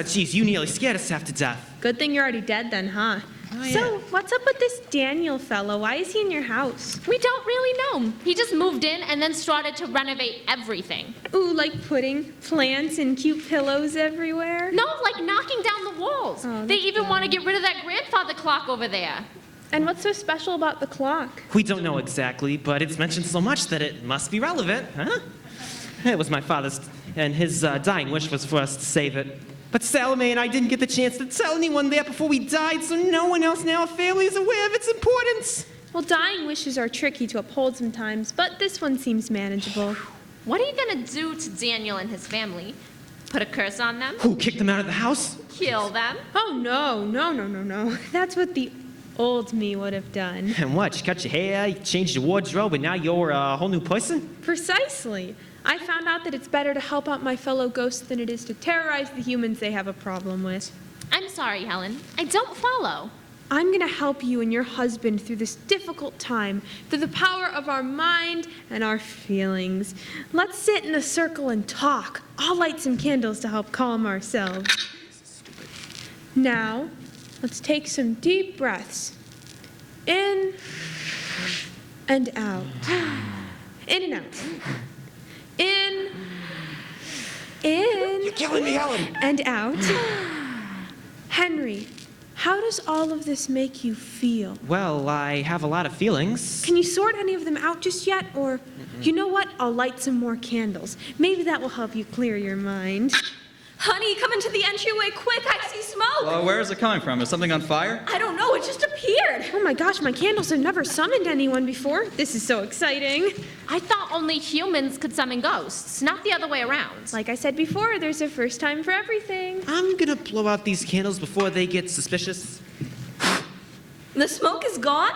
Geez, you nearly scared us half to death. Good thing you're already dead then, huh? Oh, yeah. So, what's up with this Daniel fellow? Why is he in your house? We don't really know. He just moved in and then started to renovate everything. Ooh, like putting plants and cute pillows everywhere? No, like knocking down the walls. Oh, They that's even want to bad. get rid of that grandfather clock over there. And what's so special about the clock? We don't know exactly, but it's mentioned so much that it must be relevant, huh? It was my father's, and his dying wish was for us to save it. But Salome and I didn't get the chance to tell anyone there before we died, so no one else in our family is aware of its importance. Well, dying wishes are tricky to uphold sometimes, but this one seems manageable. What are you gonna do to Daniel and his family? Put a curse on them? Who kicked them out of the house? Kill them? Oh, no. That's what the old me would have done. And what? You cut your hair, you changed your wardrobe, and now you're a whole new person? Precisely. I found out that it's better to help out my fellow ghosts than it is to terrorize the humans they have a problem with. I'm sorry, Helen. I don't follow. I'm gonna help you and your husband through this difficult time, through the power of our mind and our feelings. Let's sit in a circle and talk. I'll light some candles to help calm ourselves. Now, let's take some deep breaths. In and out. In and out. In. You're killing me, Helen. And out. Henry, how does all of this make you feel? Well, I have a lot of feelings. Can you sort any of them out just yet? Or, you know what? I'll light some more candles. Maybe that will help you clear your mind. Honey, come into the entryway quick. I see smoke. Well, where is it coming from? Is something on fire? I don't know. It just appeared. Oh my gosh, my candles have never summoned anyone before. This is so exciting. I thought only humans could summon ghosts, not the other way around. Like I said before, there's a first time for everything. I'm gonna blow out these candles before they get suspicious. The smoke is gone?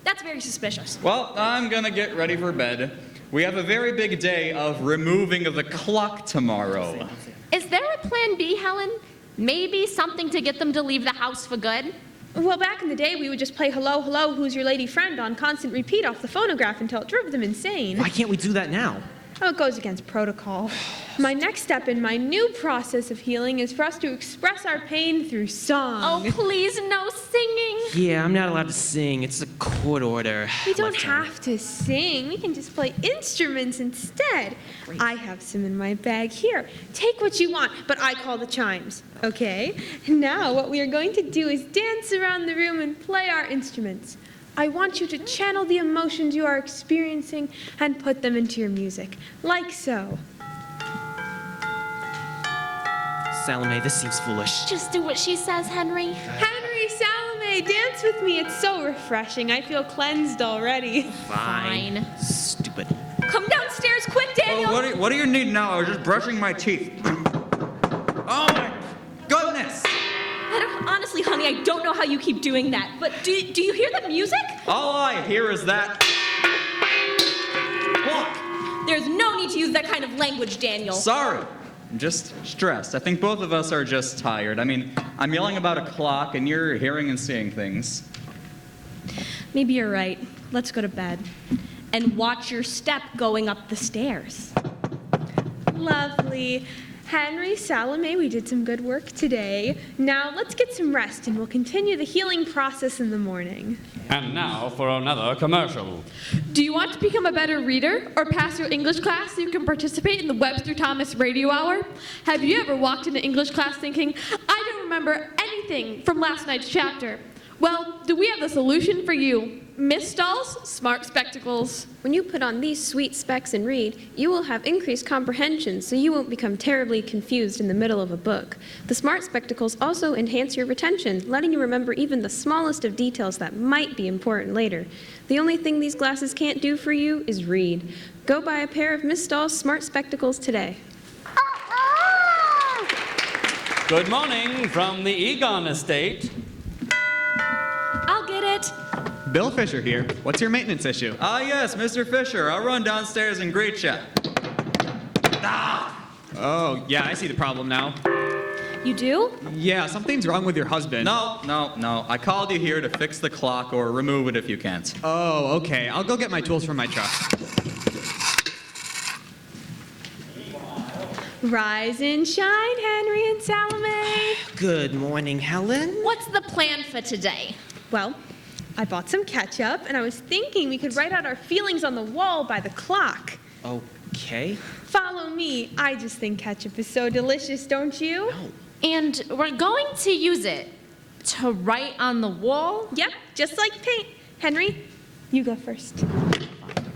That's very suspicious. Well, I'm gonna get ready for bed. We have a very big day of removing the clock tomorrow. Is there a plan B, Helen? Maybe something to get them to leave the house for good? Well, back in the day, we would just play Hello, Hello, Who's Your Lady Friend on constant repeat off the phonograph until it drove them insane. Why can't we do that now? Oh, it goes against protocol. My next step in my new process of healing is for us to express our pain through song. Oh, please, no singing. Yeah, I'm not allowed to sing. It's a court order. We don't have to sing. We can just play instruments instead. I have some in my bag here. Take what you want, but I call the chimes, okay? Now what we are going to do is dance around the room and play our instruments. I want you to channel the emotions you are experiencing and put them into your music, like so. Salome, this seems foolish. Just do what she says, Henry. Henry, Salome, dance with me. It's so refreshing. I feel cleansed already. Fine. Stupid. Come downstairs quick, Daniel. Oh, what do you need now? I was just brushing my teeth. Oh my goodness! Honestly, honey, I don't know how you keep doing that, but do you hear the music? All I hear is that clock. There's no need to use that kind of language, Daniel. Sorry. I'm just stressed. I think both of us are just tired. I mean, I'm yelling about a clock and you're hearing and seeing things. Maybe you're right. Let's go to bed. And watch your step going up the stairs. Lovely. Henry, Salome, we did some good work today. Now let's get some rest and we'll continue the healing process in the morning. And now for another commercial. Do you want to become a better reader or pass your English class so you can participate in the Webster Thomas Radio Hour? Have you ever walked into English class thinking, I don't remember anything from last night's chapter? Well, do we have the solution for you? Miss Stahl's Smart Spectacles. When you put on these sweet specs and read, you will have increased comprehension so you won't become terribly confused in the middle of a book. The Smart Spectacles also enhance your retention, letting you remember even the smallest of details that might be important later. The only thing these glasses can't do for you is read. Go buy a pair of Miss Stahl's Smart Spectacles today. Good morning from the Egon estate. I'll get it. Bill Fisher here. What's your maintenance issue? Ah, yes, Mr. Fisher. I'll run downstairs and greet you. Oh, yeah, I see the problem now. You do? Yeah, something's wrong with your husband. No. I called you here to fix the clock or remove it if you can't. Oh, okay. I'll go get my tools from my truck. Rise and shine, Henry and Salome. Good morning, Helen. What's the plan for today? Well, I bought some ketchup, and I was thinking we could write out our feelings on the wall by the clock. Okay. Follow me. I just think ketchup is so delicious, don't you? No. And we're going to use it to write on the wall? Yep, just like paint. Henry, you go first.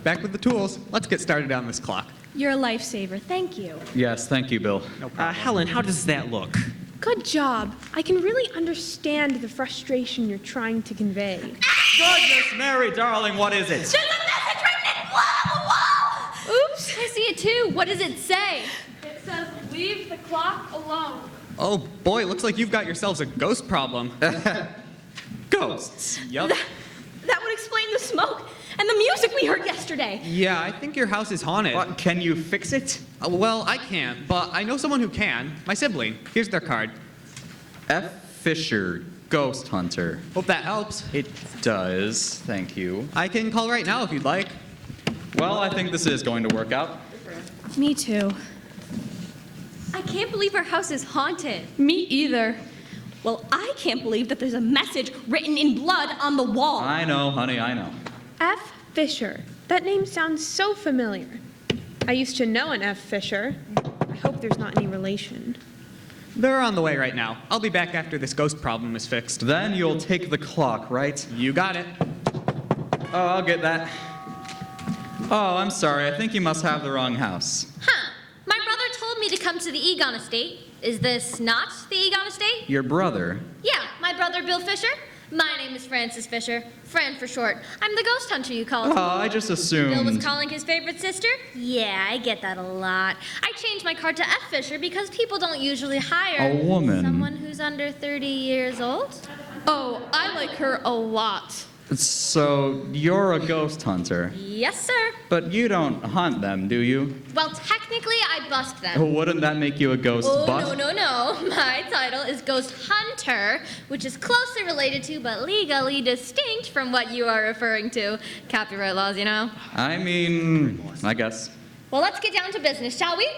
Back with the tools. Let's get started on this clock. You're a lifesaver. Thank you. Yes, thank you, Bill. No problem. Helen, how does that look? Good job. I can really understand the frustration you're trying to convey. Goodness, Mary, darling, what is it? There's a message written in the wall! Oops, I see it too. What does it say? It says, leave the clock alone. Oh, boy, looks like you've got yourselves a ghost problem. Ghosts. Yup. That would explain the smoke and the music we heard yesterday. Yeah, I think your house is haunted. What, can you fix it? Well, I can't, but I know someone who can. My sibling. Here's their card. F. Fisher, ghost hunter. Hope that helps. It does, thank you. I can call right now if you'd like. Well, I think this is going to work out. Me too. I can't believe our house is haunted. Me either. Well, I can't believe that there's a message written in blood on the wall. I know, honey, I know. F. Fisher. That name sounds so familiar. I used to know an F. Fisher. I hope there's not any relation. They're on the way right now. I'll be back after this ghost problem is fixed. Then you'll take the clock, right? You got it. Oh, I'll get that. Oh, I'm sorry. I think you must have the wrong house. Huh. My brother told me to come to the Egon estate. is this not the Egon estate? Your brother. Yeah, my brother Bill Fisher. My name is Francis Fisher. Fran for short. I'm the ghost hunter you called. Oh, I just assumed. Bill was calling his favorite sister? Yeah, I get that a lot. I changed my card to F. Fisher because people don't usually hire A woman. someone who's under 30 years old. Oh, I like her a lot. So, you're a ghost hunter. Yes, sir. But you don't hunt them, do you? Well, technically, I bust them. Wouldn't that make you a ghost Oh, bust? no. My title is Ghost Hunter, which is closely related to, but legally distinct from what you are referring to. Copyright laws, you know? I mean, I guess. Well, let's get down to business, shall we?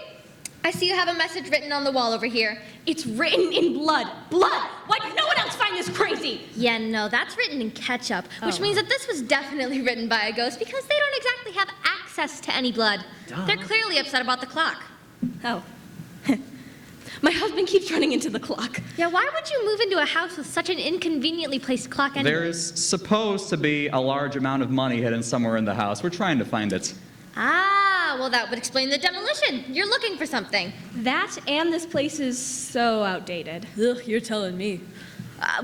I see you have a message written on the wall over here. It's written in blood. Blood! Why did no one else find this crazy? Yeah, no, that's written in ketchup, which means that this was definitely written by a ghost because they don't exactly have access to any blood. They're clearly upset about the clock. Oh. My husband keeps running into the clock. Yeah, why would you move into a house with such an inconveniently placed clock anyway? There is supposed to be a large amount of money hidden somewhere in the house. We're trying to find it. Ah, well, that would explain the demolition. You're looking for something. That and this place is so outdated. Ugh, you're telling me.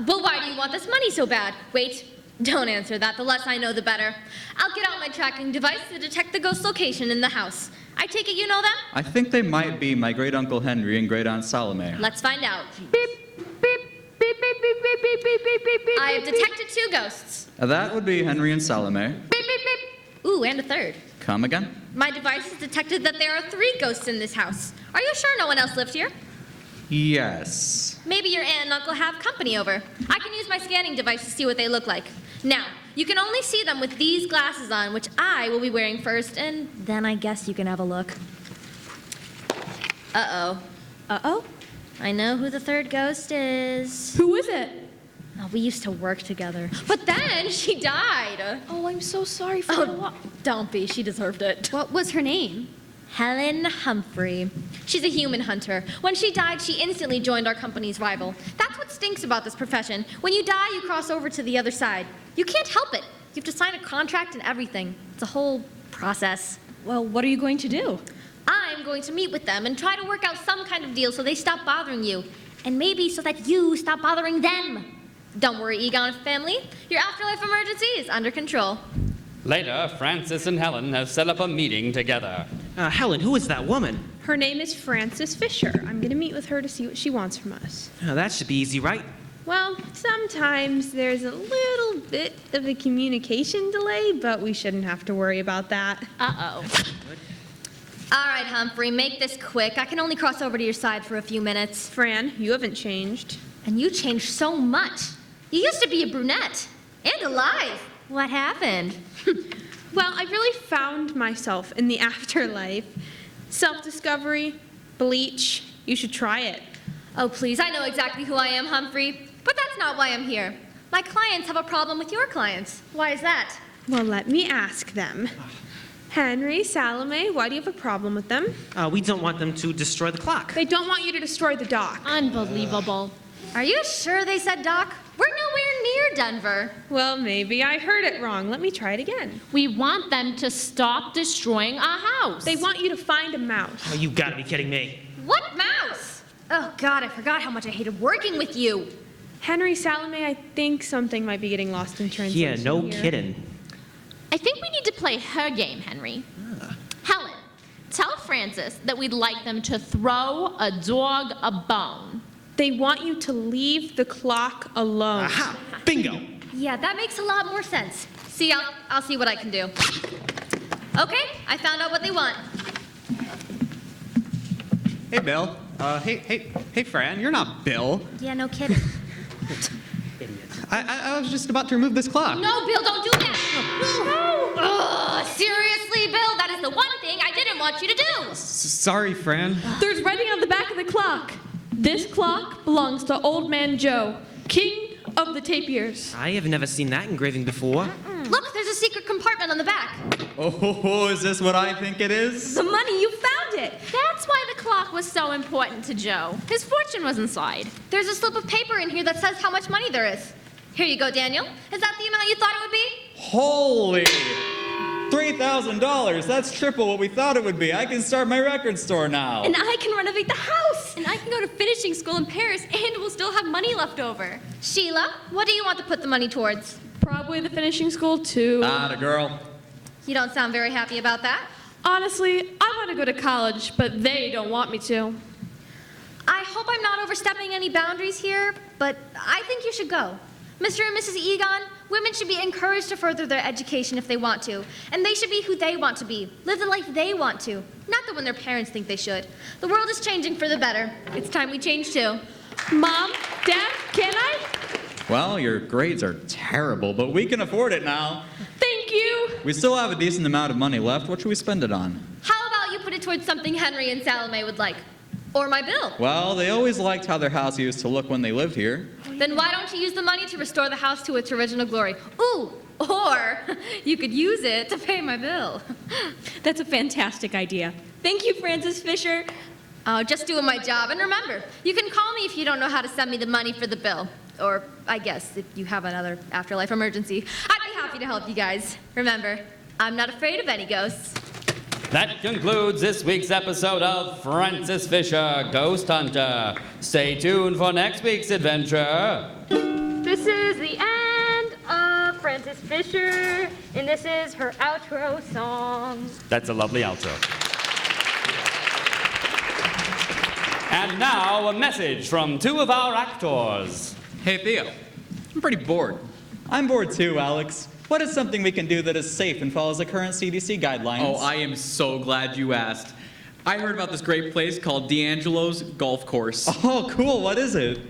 Well, why do you want this money so bad? Wait, don't answer that. The less I know, the better. I'll get out my tracking device to detect the ghost location in the house. I take it you know them? I think they might be my great-uncle Henry and great-aunt Salome. Let's find out. Beep, beep, beep, beep, beep, beep, beep, beep, beep, beep, beep. I have detected 2 ghosts. That would be Henry and Salome. Beep, beep, beep. Ooh, and a 3rd. Come again? My device has detected that there are 3 ghosts in this house. Are you sure no one else lived here? Yes. Maybe your aunt and uncle have company over. I can use my scanning device to see what they look like. Now, you can only see them with these glasses on, which I will be wearing first, and then I guess you can have a look. Uh-oh. Uh-oh? I know who the 3rd ghost is. Who is it? Oh, we used to work together. But then she died. Oh, I'm so sorry for the loss. Don't be. She deserved it. What was her name? Helen Humphrey. She's a human hunter. When she died, she instantly joined our company's rival. That's what stinks about this profession. When you die, you cross over to the other side. You can't help it. You have to sign a contract and everything. It's a whole process. Well, what are you going to do? I'm going to meet with them and try to work out some kind of deal so they stop bothering you. And maybe so that you stop bothering them. Don't worry, Egon family. Your afterlife emergency is under control. Later, Francis and Helen have set up a meeting together. Helen, who is that woman? Her name is Frances Fisher. I'm going to meet with her to see what she wants from us. Oh, that should be easy, right? Well, sometimes there's a little bit of a communication delay, but we shouldn't have to worry about that. Uh-oh. All right, Humphrey, make this quick. I can only cross over to your side for a few minutes. Fran, you haven't changed. And you changed so much. You used to be a brunette. And alive. What happened? Well, I really found myself in the afterlife. Self-discovery, bleach, you should try it. Oh, please, I know exactly who I am, Humphrey. But that's not why I'm here. My clients have a problem with your clients. Why is that? Well, let me ask them. Henry, Salome, why do you have a problem with them? We don't want them to destroy the clock. They don't want you to destroy the dock. Unbelievable. Are you sure they said dock? We're nowhere near Denver. Well, maybe I heard it wrong. Let me try it again. We want them to stop destroying our house. They want you to find a mouse. Oh, you gotta be kidding me. What mouse? Oh, God, I forgot how much I hated working with you. Henry, Salome, I think something might be getting lost in translation. Yeah, no here. kidding. I think we need to play her game, Henry. Helen, tell Francis that we'd like them to throw a dog a bone. They want you to leave the clock alone. Aha! Bingo! Yeah, that makes a lot more sense. See, I'll see what I can do. Okay, I found out what they want. Hey, Bill. Hey, Fran. You're not Bill. Yeah, no kidding. I was just about to remove this clock. No, Bill, don't do that. No. Ugh, seriously, Bill, that is the one thing I didn't want you to do. Sorry, Fran. There's writing on the back of the clock. This clock belongs to Old Man Joe, king of the tapirs. I have never seen that engraving before. Look, there's a secret compartment on the back. Oh, is this what I think it is? The money, you found it! That's why the clock was so important to Joe. His fortune was inside. There's a slip of paper in here that says how much money there is. Here you go, Daniel. Is that the amount you thought it would be? Holy! $3,000. That's triple what we thought it would be. I can start my record store now. And I can renovate the house. And I can go to finishing school in Paris, and we'll still have money left over. Sheila, what do you want to put the money towards? Probably the finishing school, too. Atta girl. You don't sound very happy about that. Honestly, I want to go to college, but they don't want me to. I hope I'm not overstepping any boundaries here, but I think you should go. Mr. and Mrs. Egon, women should be encouraged to further their education if they want to, and they should be who they want to be, live the life they want to, not the one their parents think they should. The world is changing for the better. It's time we change too. Mom, Dad, can I? Well, your grades are terrible, but we can afford it now. Thank you. We still have a decent amount of money left. What should we spend it on? How about you put it towards something Henry and Salome would like? Or my bill? Well, they always liked how their house used to look when they lived here. Then why don't you use the money to restore the house to its original glory? Ooh, or you could use it to pay my bill. That's a fantastic idea. Thank you, Francis Fisher. Oh, just doing my job. And remember, you can call me if you don't know how to send me the money for the bill. Or, I guess, if you have another afterlife emergency. I'd be happy to help you guys. Remember, I'm not afraid of any ghosts. That concludes this week's episode of Francis Fisher, Ghost Hunter. Stay tuned for next week's adventure. This is the end of Francis Fisher, and this is her outro song. That's a lovely outro. And now, a message from two of our actors. Hey, Theo. I'm pretty bored. I'm bored too, Alex. What is something we can do that is safe and follows the current CDC guidelines? Oh, I am so glad you asked. I heard about this great place called D'Angelo's Golf Course. Oh, cool. What is it?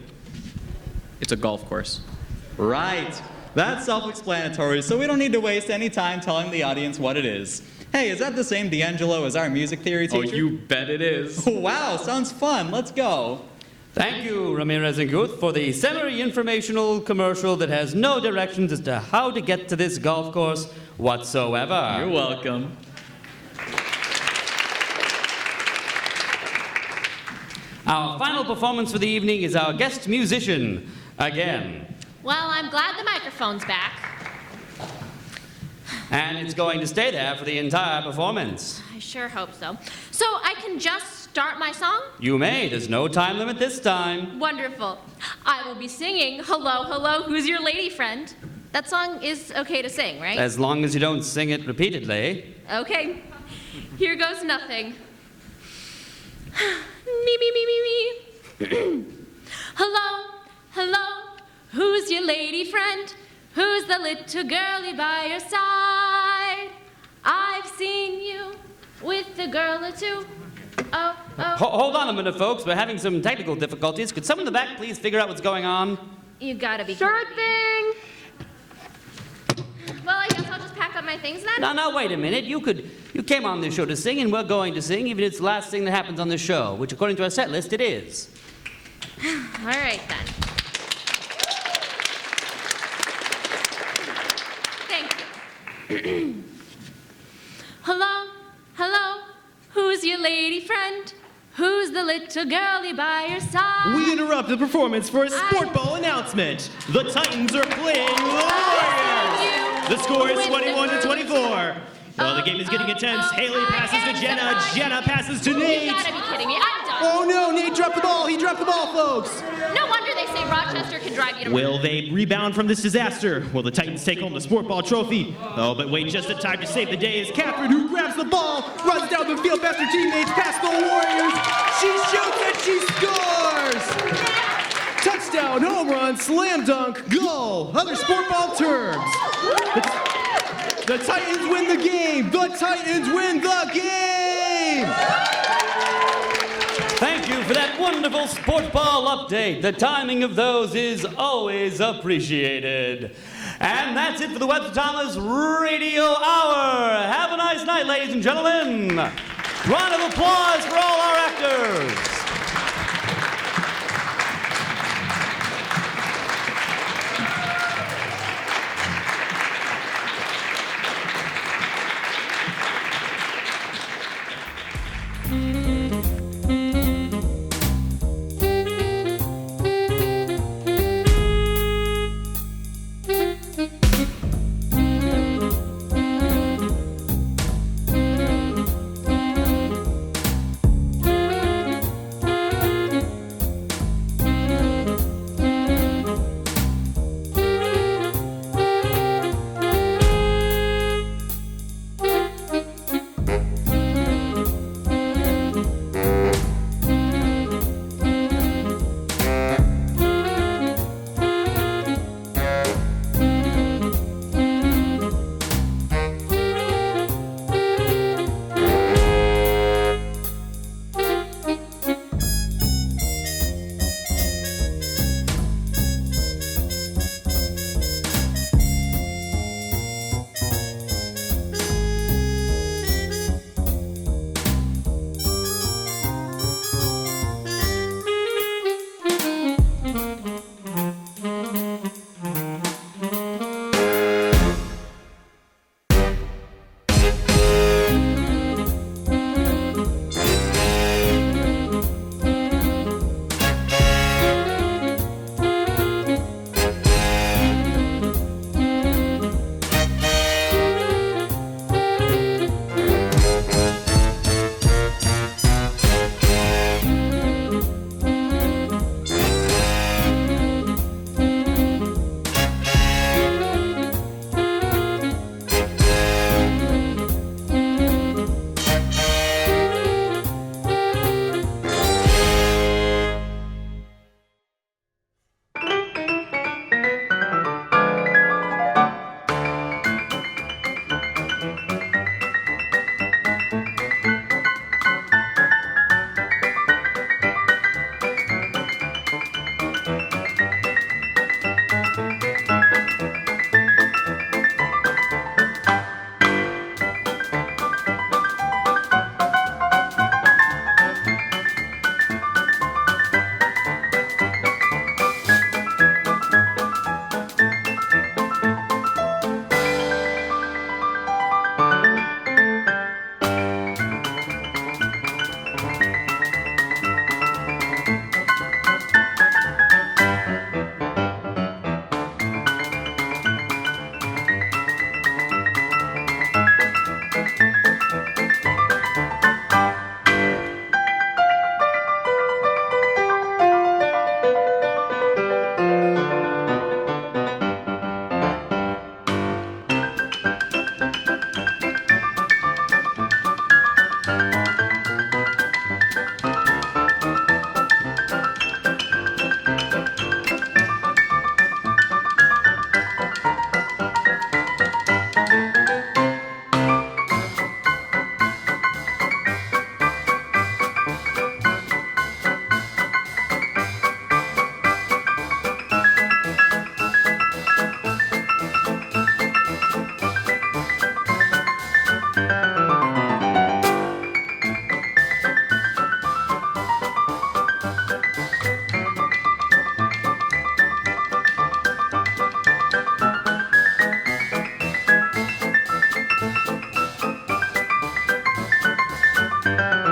It's a golf course. Right. That's self-explanatory, so we don't need to waste any time telling the audience what it is. Hey, is that the same D'Angelo as our music theory teacher? Oh, you bet it is. Wow, sounds fun. Let's go. Thank you, Ramirez and Guth, for the semi-informational commercial that has no directions as to how to get to this golf course whatsoever. You're welcome. Our final performance for the evening is our guest musician, again. Well, I'm glad the microphone's back. And it's going to stay there for the entire performance. I sure hope so. So I can just start my song? You may. There's no time limit this time. Wonderful. I will be singing Hello, Hello, Who's Your Lady Friend? That song is okay to sing, right? As long as you don't sing it repeatedly. Okay. Here goes nothing. Me, me, me, me, me. Hello, hello, who's your lady friend? Who's the little girlie by your side? I've seen you with a girl or two. Oh, oh. Hold on a minute, folks. We're having some technical difficulties. Could someone in the back please figure out what's going on? You gotta be Sure kidding thing. me. Well, I guess I'll just pack up my things then. No, wait a minute. You came on this show to sing, and we're going to sing, even if it's the last thing that happens on the show, which according to our set list, it is. All right, then. Thank you. Hello, hello, who's your lady friend? Who's the little girlie by your side? We interrupt the performance for a sport ball announcement. The Titans are playing the Warriors. The score is 21-24. Oh, the game is getting intense. Haley passes to Jenna. Jenna passes to Nate. You gotta be kidding me. I'm done. Oh no, Nate dropped the ball. He dropped the ball, folks. No wonder they say Rochester can drive you to Will they rebound from this disaster? Will the Titans take home the sport ball trophy? Oh, but wait just in time to save the day is Catherine, who grabs the ball, runs down the field past her teammates, past the Warriors. She shoots and she scores! Touchdown, home run, slam dunk, goal. Other sport ball terms. The Titans win the game. The Titans win the game. Thank you for that wonderful sport ball update. The timing of those is always appreciated. And that's it for the Webster Thomas Radio Hour. Have a nice night, ladies and gentlemen. Round of applause for all our actors. Bye.